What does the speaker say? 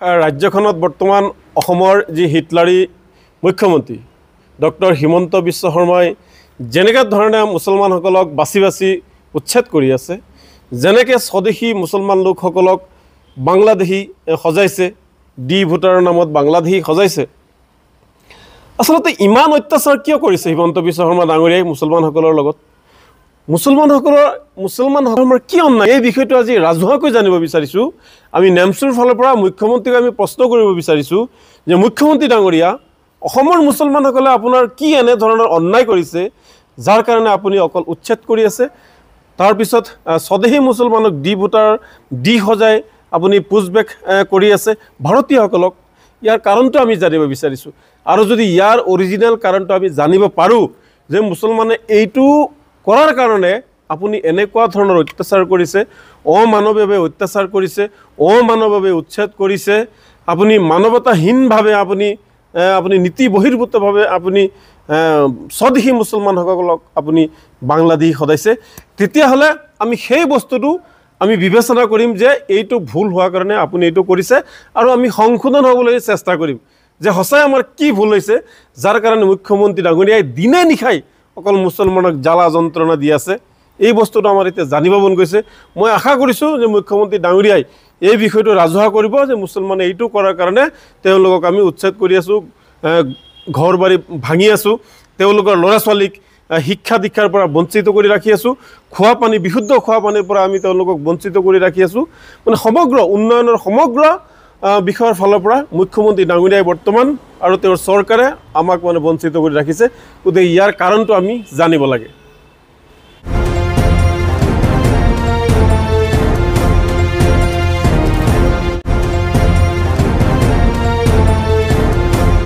ৰাজ্যখনত বৰ্তমান অসমৰ যি হিটলাৰী মুখ্যমন্ত্ৰী ডক্টৰ হিমন্ত বিশ্ব শৰ্মাই যেনেকৈ ধৰণে মুছলমানসকলক বাছি বাছি উচ্ছেদ কৰি আছে, যেনেকৈ স্বদেশী মুছলমান লোকসকলক বাংলাদেশী সজাইছে, ডি ভোটাৰৰ নামত বাংলাদেশী সজাইছে। আচলতে ইমান অত্যাচাৰ কিয় কৰিছে হিমন্ত বিশ্ব শৰ্মা ডাঙৰীয়াই মুছলমানসকলৰ লগত? মুছলমানসকলৰ কি অন্যায়, এই বিষয়টো আজি ৰাজহুৱাকৈ জানিব বিচাৰিছোঁ। আমি নেমচুৰ ফালৰ পৰা মুখ্যমন্ত্ৰীক আমি প্ৰশ্ন কৰিব বিচাৰিছোঁ যে মুখ্যমন্ত্ৰী ডাঙৰীয়া, অসমৰ মুছলমানসকলে আপোনাৰ কি এনেধৰণৰ অন্যায় কৰিছে যাৰ কাৰণে আপুনি অকল উচ্ছেদ কৰি আছে, তাৰপিছত স্বদেশী মুছলমানক ডি ভোটাৰ ডি সজাই আপুনি পুছবেক কৰি আছে ভাৰতীয়সকলক? ইয়াৰ কাৰণটো আমি জানিব বিচাৰিছোঁ। আৰু যদি ইয়াৰ অৰিজিনেল কাৰণটো আমি জানিব পাৰোঁ যে মুছলমানে এইটো কৰাৰ কাৰণে আপুনি এনেকুৱা ধৰণৰ অত্যাচাৰ কৰিছে, অমানৱীয়ভাৱে অত্যাচাৰ কৰিছে, অমানৱভাৱে উচ্ছেদ কৰিছে, আপুনি মানৱতাহীনভাৱে আপুনি নীতি বহিৰ্ভূতভাৱে আপুনি স্বদেশী মুছলমানসকলক আপুনি বাংলাদেশী সদাইছে, তেতিয়াহ'লে আমি সেই বস্তুটো আমি বিবেচনা কৰিম যে এইটো ভুল হোৱাৰ কাৰণে আপুনি এইটো কৰিছে, আৰু আমি সংশোধন হ'বলৈ চেষ্টা কৰিম যে সঁচাই আমাৰ কি ভুল হৈছে যাৰ কাৰণে মুখ্যমন্ত্ৰী ডাঙৰীয়াই দিনে নিশাই অকল মুছলমানক জ্বালা যন্ত্ৰণা দি আছে। এই বস্তুটো আমাৰ এতিয়া জানিব মন গৈছে। মই আশা কৰিছোঁ যে মুখ্যমন্ত্ৰী ডাঙৰীয়াই এই বিষয়টো ৰাজহুৱা কৰিব যে মুছলমানে এইটো কৰাৰ কাৰণে তেওঁলোকক আমি উচ্ছেদ কৰি আছোঁ, ঘৰ বাৰী ভাঙি আছোঁ, তেওঁলোকৰ ল'ৰা ছোৱালীক শিক্ষা দীক্ষাৰ পৰা বঞ্চিত কৰি ৰাখি আছোঁ, খোৱা পানী বিশুদ্ধ খোৱা পানীৰ পৰা আমি তেওঁলোকক বঞ্চিত কৰি ৰাখি আছোঁ। মানে সমগ্ৰ উন্নয়নৰ সমগ্ৰ বিষয়ৰ ফালৰ পৰা মুখ্যমন্ত্ৰী ডাঙৰীয়াই বৰ্তমান আৰু তেওঁৰ চৰকাৰে আমাক বঞ্চিত কৰি ৰাখিছে। গতিকে ইয়াৰ কাৰণটো আমি জানিব লাগে।